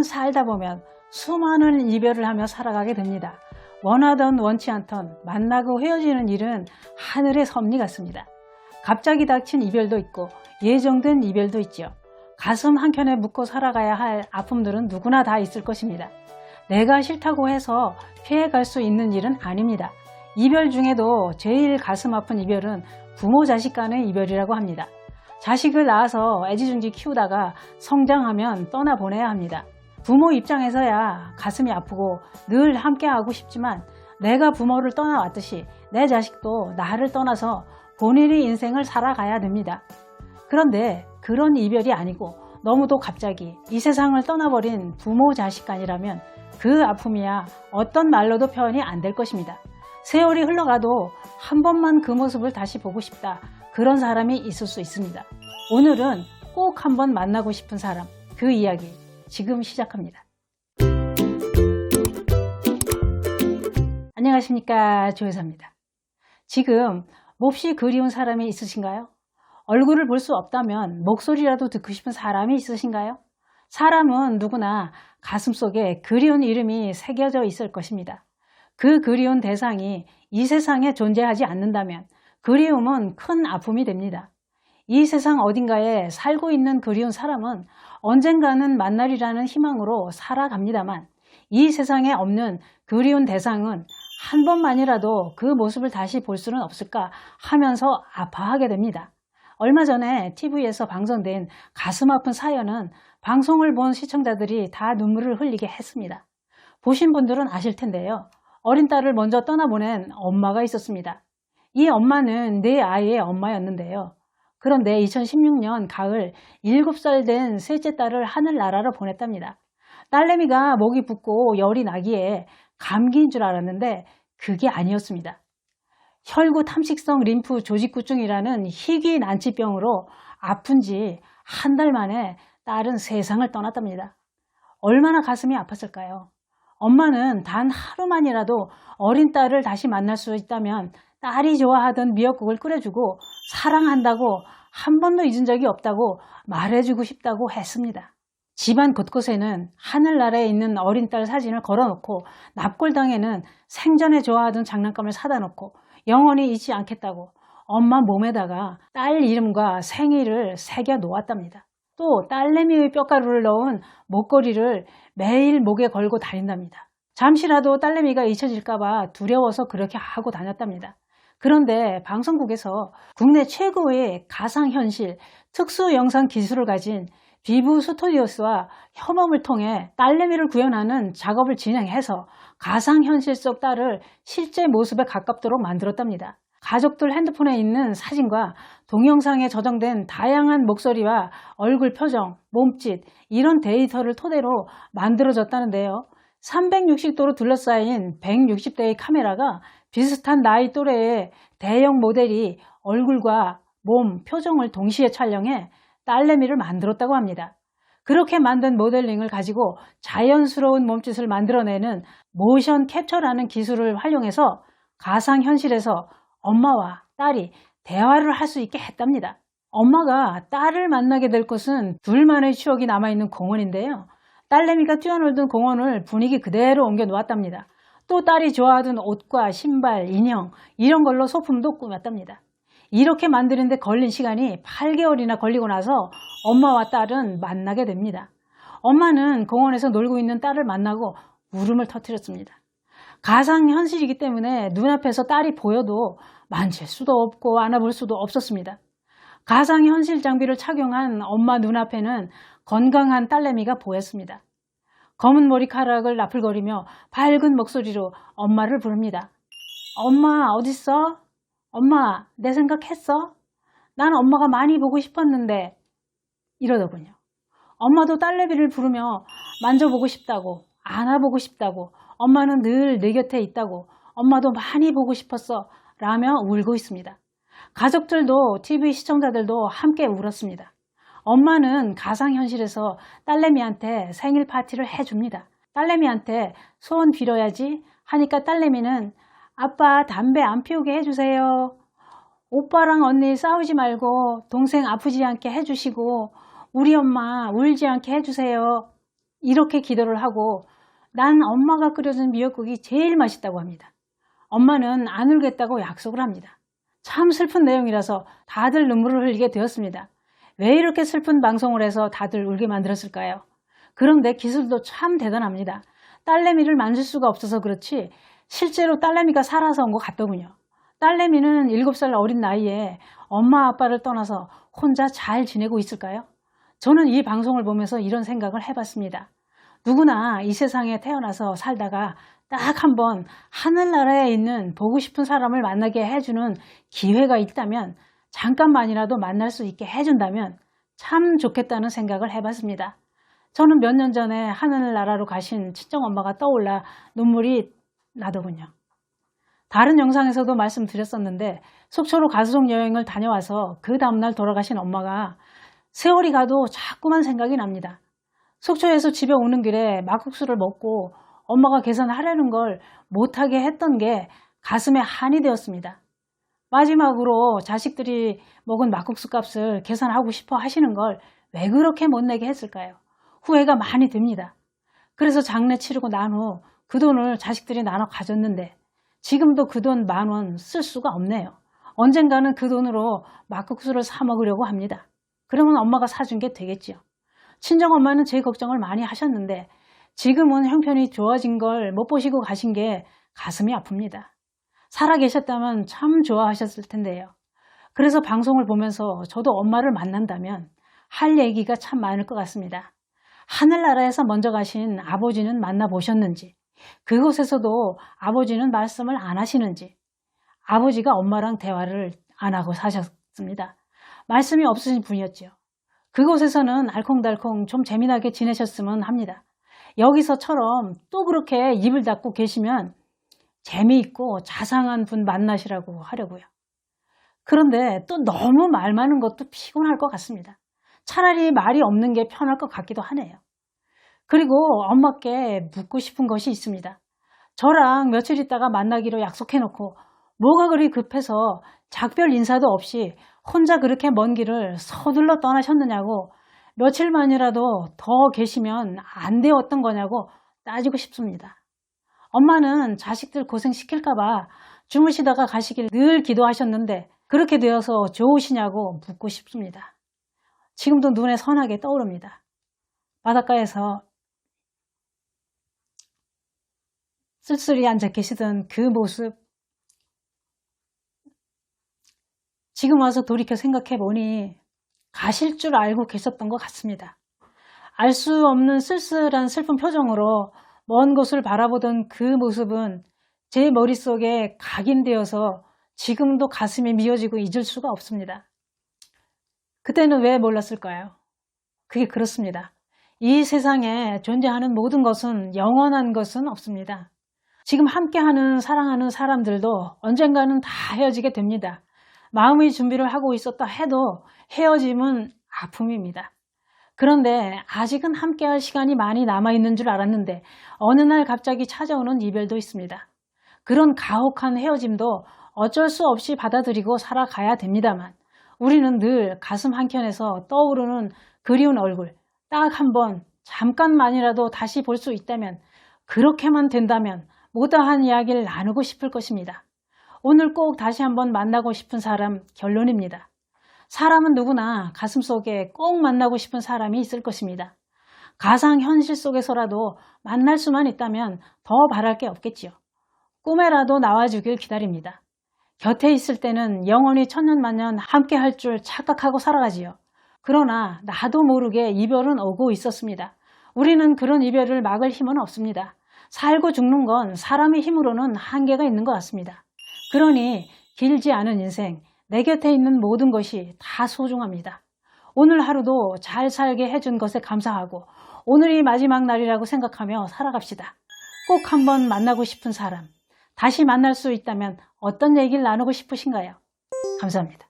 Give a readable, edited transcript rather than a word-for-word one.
우리는 살다 보면 수많은 이별을 하며 살아가게 됩니다. 원하던 원치 않던 만나고 헤어지는 일은 하늘의 섭리 같습니다. 갑자기 닥친 이별도 있고 예정된 이별도 있죠. 가슴 한켠에 묻고 살아가야 할 아픔들은 누구나 다 있을 것입니다. 내가 싫다고 해서 피해갈 수 있는 일은 아닙니다. 이별 중에도 제일 가슴 아픈 이별은 부모 자식 간의 이별이라고 합니다. 자식을 낳아서 애지중지 키우다가 성장하면 떠나보내야 합니다. 부모 입장에서야 가슴이 아프고 늘 함께하고 싶지만 내가 부모를 떠나왔듯이 내 자식도 나를 떠나서 본인의 인생을 살아가야 됩니다. 그런데 그런 이별이 아니고 너무도 갑자기 이 세상을 떠나버린 부모 자식 간이라면 그 아픔이야 어떤 말로도 표현이 안 될 것입니다. 세월이 흘러가도 한 번만 그 모습을 다시 보고 싶다. 그런 사람이 있을 수 있습니다. 오늘은 꼭 한번 만나고 싶은 사람, 그 이야기 지금 시작합니다. 안녕하십니까, 조여사입니다. 지금 몹시 그리운 사람이 있으신가요? 얼굴을 볼 수 없다면 목소리라도 듣고 싶은 사람이 있으신가요? 사람은 누구나 가슴속에 그리운 이름이 새겨져 있을 것입니다. 그 그리운 대상이 이 세상에 존재하지 않는다면 그리움은 큰 아픔이 됩니다. 이 세상 어딘가에 살고 있는 그리운 사람은 언젠가는 만나리라는 희망으로 살아갑니다만 이 세상에 없는 그리운 대상은 한 번만이라도 그 모습을 다시 볼 수는 없을까 하면서 아파하게 됩니다. 얼마 전에 TV에서 방송된 가슴 아픈 사연은 방송을 본 시청자들이 다 눈물을 흘리게 했습니다. 보신 분들은 아실 텐데요. 어린 딸을 먼저 떠나보낸 엄마가 있었습니다. 이 엄마는 네 아이의 엄마였는데요. 그런데 2016년 가을 7살 된 셋째 딸을 하늘나라로 보냈답니다. 딸내미가 목이 붓고 열이 나기에 감기인 줄 알았는데 그게 아니었습니다. 혈구 탐식성 림프 조직구증이라는 희귀 난치병으로 아픈 지 한 달 만에 딸은 세상을 떠났답니다. 얼마나 가슴이 아팠을까요? 엄마는 단 하루만이라도 어린 딸을 다시 만날 수 있다면 딸이 좋아하던 미역국을 끓여주고 사랑한다고 한 번도 잊은 적이 없다고 말해주고 싶다고 했습니다. 집안 곳곳에는 하늘나라에 있는 어린 딸 사진을 걸어놓고 납골당에는 생전에 좋아하던 장난감을 사다 놓고 영원히 잊지 않겠다고 엄마 몸에다가 딸 이름과 생일을 새겨 놓았답니다. 또 딸내미의 뼈가루를 넣은 목걸이를 매일 목에 걸고 다닌답니다. 잠시라도 딸내미가 잊혀질까봐 두려워서 그렇게 하고 다녔답니다. 그런데 방송국에서 국내 최고의 가상현실 특수 영상 기술을 가진 비브 스튜디오스와 협업을 통해 딸내미를 구현하는 작업을 진행해서 가상현실 속 딸을 실제 모습에 가깝도록 만들었답니다. 가족들 핸드폰에 있는 사진과 동영상에 저장된 다양한 목소리와 얼굴 표정, 몸짓 이런 데이터를 토대로 만들어졌다는데요. 360도로 둘러싸인 160대의 카메라가 비슷한 나이 또래의 대형 모델이 얼굴과 몸, 표정을 동시에 촬영해 딸내미를 만들었다고 합니다. 그렇게 만든 모델링을 가지고 자연스러운 몸짓을 만들어내는 모션 캡처라는 기술을 활용해서 가상현실에서 엄마와 딸이 대화를 할 수 있게 했답니다. 엄마가 딸을 만나게 될 곳은 둘만의 추억이 남아있는 공원인데요. 딸내미가 뛰어놀던 공원을 분위기 그대로 옮겨 놓았답니다. 또 딸이 좋아하던 옷과 신발, 인형 이런 걸로 소품도 꾸몄답니다. 이렇게 만드는데 걸린 시간이 8개월이나 걸리고 나서 엄마와 딸은 만나게 됩니다. 엄마는 공원에서 놀고 있는 딸을 만나고 울음을 터뜨렸습니다. 가상현실이기 때문에 눈앞에서 딸이 보여도 만질 수도 없고 안아볼 수도 없었습니다. 가상현실 장비를 착용한 엄마 눈앞에는 건강한 딸내미가 보였습니다. 검은 머리카락을 나풀거리며 밝은 목소리로 엄마를 부릅니다. 엄마 어딨어? 엄마 내 생각했어? 난 엄마가 많이 보고 싶었는데 이러더군요. 엄마도 딸내미를 부르며 만져보고 싶다고 안아보고 싶다고 엄마는 늘 내 곁에 있다고 엄마도 많이 보고 싶었어 라며 울고 있습니다. 가족들도 TV 시청자들도 함께 울었습니다. 엄마는 가상현실에서 딸내미한테 생일 파티를 해줍니다. 딸내미한테 소원 빌어야지 하니까 딸내미는 아빠 담배 안 피우게 해주세요. 오빠랑 언니 싸우지 말고 동생 아프지 않게 해주시고 우리 엄마 울지 않게 해주세요. 이렇게 기도를 하고 난 엄마가 끓여준 미역국이 제일 맛있다고 합니다. 엄마는 안 울겠다고 약속을 합니다. 참 슬픈 내용이라서 다들 눈물을 흘리게 되었습니다. 왜 이렇게 슬픈 방송을 해서 다들 울게 만들었을까요? 그런데 기술도 참 대단합니다. 딸내미를 만질 수가 없어서 그렇지 실제로 딸내미가 살아서 온 것 같더군요. 딸내미는 7살 어린 나이에 엄마 아빠를 떠나서 혼자 잘 지내고 있을까요? 저는 이 방송을 보면서 이런 생각을 해봤습니다. 누구나 이 세상에 태어나서 살다가 딱 한 번 하늘나라에 있는 보고 싶은 사람을 만나게 해주는 기회가 있다면, 잠깐만이라도 만날 수 있게 해준다면 참 좋겠다는 생각을 해봤습니다. 저는 몇 년 전에 하늘나라로 가신 친정엄마가 떠올라 눈물이 나더군요. 다른 영상에서도 말씀드렸었는데 속초로 가족 여행을 다녀와서 그 다음날 돌아가신 엄마가 세월이 가도 자꾸만 생각이 납니다. 속초에서 집에 오는 길에 막국수를 먹고 엄마가 계산하려는 걸 못하게 했던 게 가슴에 한이 되었습니다. 마지막으로 자식들이 먹은 막국수 값을 계산하고 싶어 하시는 걸 왜 그렇게 못 내게 했을까요? 후회가 많이 듭니다. 그래서 장례 치르고 난 후 그 돈을 자식들이 나눠 가졌는데 지금도 그 돈 10,000원 쓸 수가 없네요. 언젠가는 그 돈으로 막국수를 사 먹으려고 합니다. 그러면 엄마가 사준 게 되겠지요. 친정엄마는 제 걱정을 많이 하셨는데 지금은 형편이 좋아진 걸 못 보시고 가신 게 가슴이 아픕니다. 살아 계셨다면 참 좋아하셨을 텐데요. 그래서 방송을 보면서 저도 엄마를 만난다면 할 얘기가 참 많을 것 같습니다. 하늘나라에서 먼저 가신 아버지는 만나보셨는지, 그곳에서도 아버지는 말씀을 안 하시는지, 아버지가 엄마랑 대화를 안 하고 사셨습니다. 말씀이 없으신 분이었죠. 그곳에서는 알콩달콩 좀 재미나게 지내셨으면 합니다. 여기서처럼 또 그렇게 입을 닫고 계시면 재미있고 자상한 분 만나시라고 하려고요. 그런데 또 너무 말 많은 것도 피곤할 것 같습니다. 차라리 말이 없는 게 편할 것 같기도 하네요. 그리고 엄마께 묻고 싶은 것이 있습니다. 저랑 며칠 있다가 만나기로 약속해놓고 뭐가 그리 급해서 작별 인사도 없이 혼자 그렇게 먼 길을 서둘러 떠나셨느냐고, 며칠만이라도 더 계시면 안 되었던 거냐고 따지고 싶습니다. 엄마는 자식들 고생시킬까봐 주무시다가 가시길 늘 기도하셨는데 그렇게 되어서 좋으시냐고 묻고 싶습니다. 지금도 눈에 선하게 떠오릅니다. 바닷가에서 쓸쓸히 앉아 계시던 그 모습, 지금 와서 돌이켜 생각해 보니 가실 줄 알고 계셨던 것 같습니다. 알 수 없는 쓸쓸한 슬픈 표정으로 먼 곳을 바라보던 그 모습은 제 머릿속에 각인되어서 지금도 가슴이 미어지고 잊을 수가 없습니다. 그때는 왜 몰랐을까요? 그게 그렇습니다. 이 세상에 존재하는 모든 것은 영원한 것은 없습니다. 지금 함께하는 사랑하는 사람들도 언젠가는 다 헤어지게 됩니다. 마음의 준비를 하고 있었다 해도 헤어짐은 아픔입니다. 그런데 아직은 함께할 시간이 많이 남아있는 줄 알았는데 어느 날 갑자기 찾아오는 이별도 있습니다. 그런 가혹한 헤어짐도 어쩔 수 없이 받아들이고 살아가야 됩니다만, 우리는 늘 가슴 한켠에서 떠오르는 그리운 얼굴, 딱 한 번 잠깐만이라도 다시 볼 수 있다면, 그렇게만 된다면 못다한 이야기를 나누고 싶을 것입니다. 오늘 꼭 다시 한번 만나고 싶은 사람 결론입니다. 사람은 누구나 가슴속에 꼭 만나고 싶은 사람이 있을 것입니다. 가상현실 속에서라도 만날 수만 있다면 더 바랄 게 없겠지요. 꿈에라도 나와주길 기다립니다. 곁에 있을 때는 영원히 천년만년 함께 할 줄 착각하고 살아가지요. 그러나 나도 모르게 이별은 오고 있었습니다. 우리는 그런 이별을 막을 힘은 없습니다. 살고 죽는 건 사람의 힘으로는 한계가 있는 것 같습니다. 그러니 길지 않은 인생, 내 곁에 있는 모든 것이 다 소중합니다. 오늘 하루도 잘 살게 해준 것에 감사하고 오늘이 마지막 날이라고 생각하며 살아갑시다. 꼭 한번 만나고 싶은 사람, 다시 만날 수 있다면 어떤 얘기를 나누고 싶으신가요? 감사합니다.